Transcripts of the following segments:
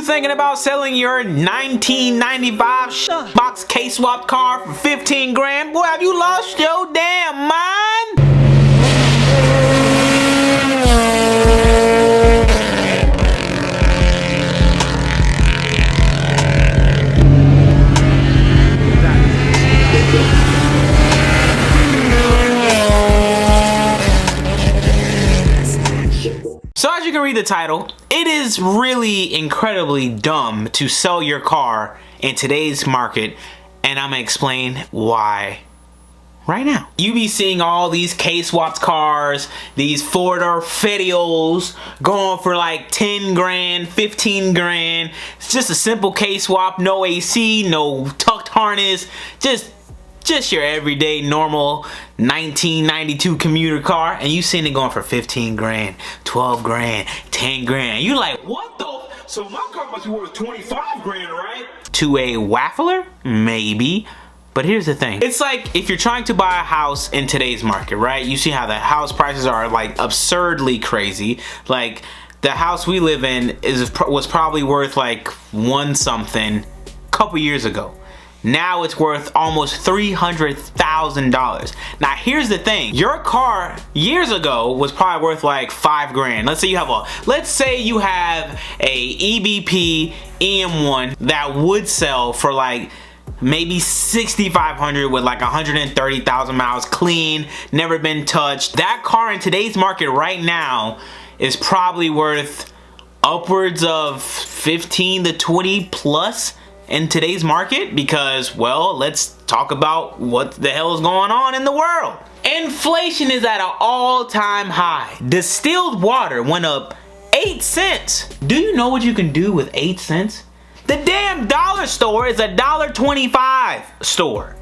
You thinking about selling your 1995 box K-swap car for 15 grand? Boy, have you lost your damn mind? So as you can read the title, it is really incredibly dumb to sell your car in today's market, and I'm gonna explain why right now. You be seeing all these K-swaps cars, these four-door Fetios going for like 10 grand, 15 grand. It's just a simple K-swap, no AC, no tucked harness, just your everyday normal 1992 commuter car, and you seen it going for 15 grand, 12 grand, 10 grand. You like, what the? So my car must be worth 25 grand, right? To a waffler? Maybe. But here's the thing. It's like if you're trying to buy a house in today's market, right? You see how the house prices are like absurdly crazy. Like the house we live in was probably worth like one something a couple years ago. Now it's worth almost $300,000. Now here's the thing. Your car years ago was probably worth like 5 grand. Let's say you have a EBP EM1 that would sell for like maybe 6,500 with like 130,000 miles clean, never been touched. That car in today's market right now is probably worth upwards of 15 to 20 plus in today's market, because, well, let's talk about what the hell is going on in the world. Inflation is at an all-time high. Distilled water went up 8 cents. Do you know what you can do with 8 cents? The damn dollar store is a $1.25 store.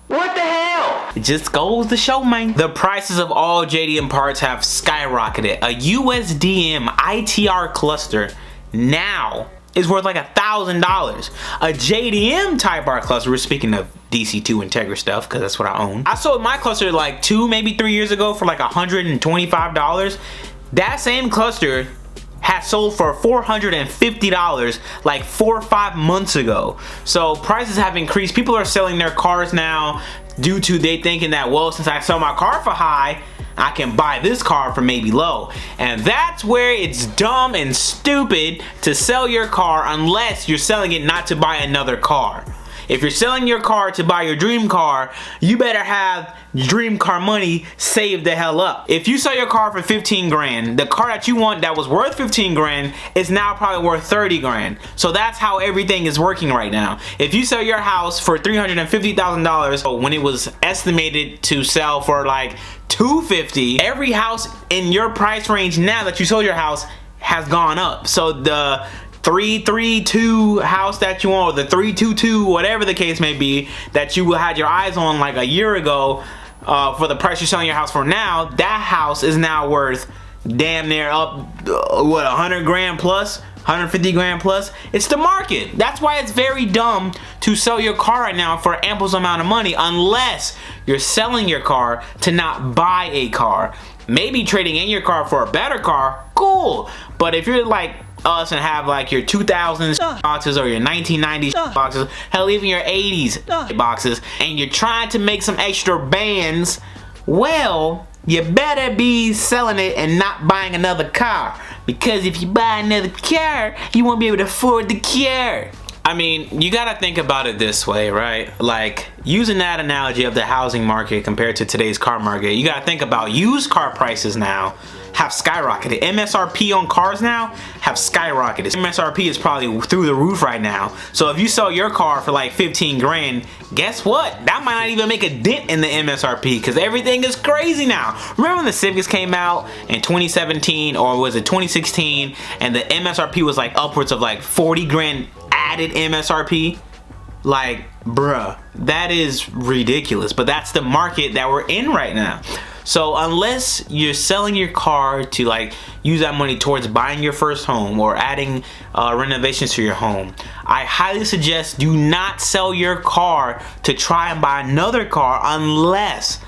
What the hell? It just goes to show, man. The prices of all JDM parts have skyrocketed. A USDM ITR cluster now is worth like $1,000. A JDM Type R cluster, we're speaking of DC2 Integra stuff because that's what I own. I sold my cluster like 2, maybe 3 years ago for like $125. That same cluster has sold for $450 like 4 or 5 months ago. So prices have increased. People are selling their cars now due to they thinking that, well, since I sell my car for high, I can buy this car for maybe low. And that's where it's dumb and stupid to sell your car unless you're selling it not to buy another car. If you're selling your car to buy your dream car, you better have dream car money saved the hell up. If you sell your car for 15 grand, the car that you want that was worth 15 grand is now probably worth 30 grand. So that's how everything is working right now. If you sell your house for $350,000 when it was estimated to sell for like $250,000, every house in your price range now that you sold your house has gone up. So the 332 house that you want, or the 322, whatever the case may be, that you had your eyes on like a year ago, for the price you're selling your house for now, that house is now worth damn near up, what, 100 grand plus, 150 grand plus. It's the market. That's why it's very dumb to sell your car right now for ample amount of money, unless you're selling your car to not buy a car. Maybe trading in your car for a better car, cool. But if you're like us and have like your 2000s boxes or your 1990s boxes, hell, even your 80s boxes, and you're trying to make some extra bands, well, you better be selling it and not buying another car, because if you buy another car, you won't be able to afford the car. I mean, you gotta think about it this way, right? Like, using that analogy of the housing market compared to today's car market, you gotta think about used car prices now have skyrocketed. MSRP on cars now have skyrocketed. MSRP is probably through the roof right now. So if you sell your car for like 15 grand, guess what? That might not even make a dent in the MSRP, because everything is crazy now. Remember when the Civics came out in 2017, or was it 2016, and the MSRP was like upwards of like 40 grand added MSRP? Like, bruh, that is ridiculous. But that's the market that we're in right now. So unless you're selling your car to like use that money towards buying your first home or adding renovations to your home, I highly suggest do not sell your car to try and buy another car unless,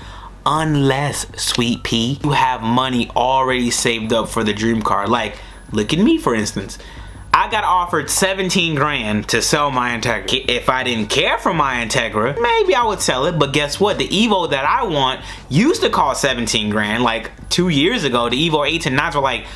sweet pea, you have money already saved up for the dream car. Like, look at me, for instance. I I got offered 17 grand to sell my Integra. If I didn't care for my Integra, maybe I would sell it, but guess what? The Evo that I want used to cost 17 grand like 2 years ago. The Evo 8s and 9s were like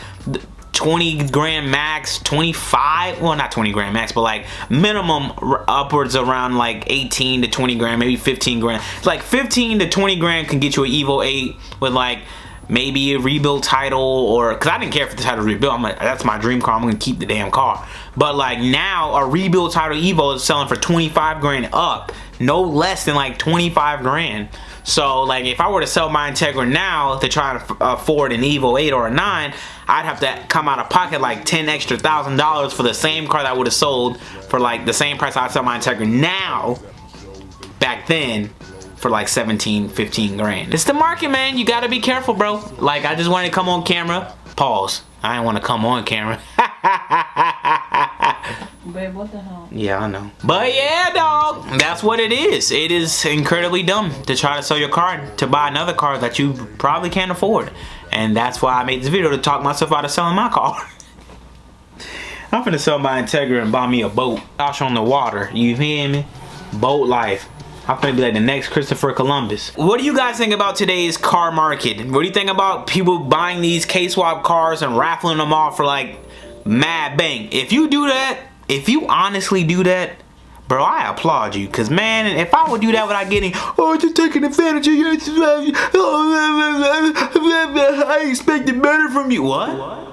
20 grand max, 25, well not 20 grand max, but like minimum upwards around like 18 to 20 grand, maybe 15 grand. Like 15 to 20 grand can get you an Evo 8 with like maybe a rebuild title, or because I didn't care for the title rebuild. I'm like, that's my dream car, I'm gonna keep the damn car. But like now a rebuild title Evo is selling for 25 grand up, no less than like 25 grand. So like if I were to sell my Integra now to try to afford an Evo 8 or a 9, I'd have to come out of pocket like $10,000 extra for the same car that I would have sold for like the same price I'd sell my Integra now, back then, for like 17, 15 grand. It's the market, man. You gotta be careful, bro. Like, I just wanted to come on camera. Pause. I didn't want to come on camera. Babe, what the hell? Yeah, I know. But yeah, dog. That's what it is. It is incredibly dumb to try to sell your car to buy another car that you probably can't afford. And that's why I made this video, to talk myself out of selling my car. I'm finna sell my Integra and buy me a boat. Out on the water. You hear me? Boat life. I'm gonna be like the next Christopher Columbus. What do you guys think about today's car market? What do you think about people buying these K-swap cars and raffling them off for like mad bang? If you do that, if you honestly do that, bro, I applaud you. Cause man, if I would do that without getting, oh, just taking advantage of you, I expected better from you. What?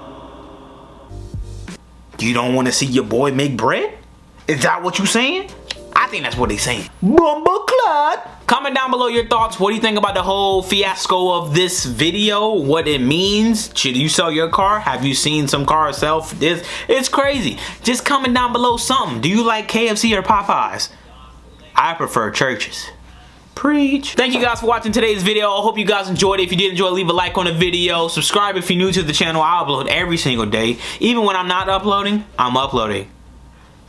You don't want to see your boy make bread? Is that what you saying? I think that's what he's saying. Bumbleclad. Comment down below your thoughts. What do you think about the whole fiasco of this video? What it means? Should you sell your car? Have you seen some cars sell for this? It's crazy. Just comment down below something. Do you like KFC or Popeyes? I prefer churches. Preach. Thank you guys for watching today's video. I hope you guys enjoyed it. If you did enjoy, leave a like on the video. Subscribe if you're new to the channel. I upload every single day. Even when I'm not uploading, I'm uploading.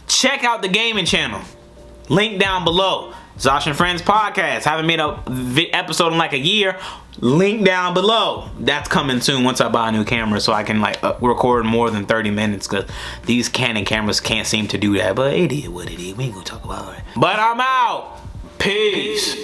Check out the gaming channel. Link down below. Zosh and Friends podcast. Haven't made a episode in like a year. Link down below. That's coming soon once I buy a new camera, so I can like record more than 30 minutes, because these Canon cameras can't seem to do that. But it is what it is. We ain't gonna talk about it. But I'm out. Peace.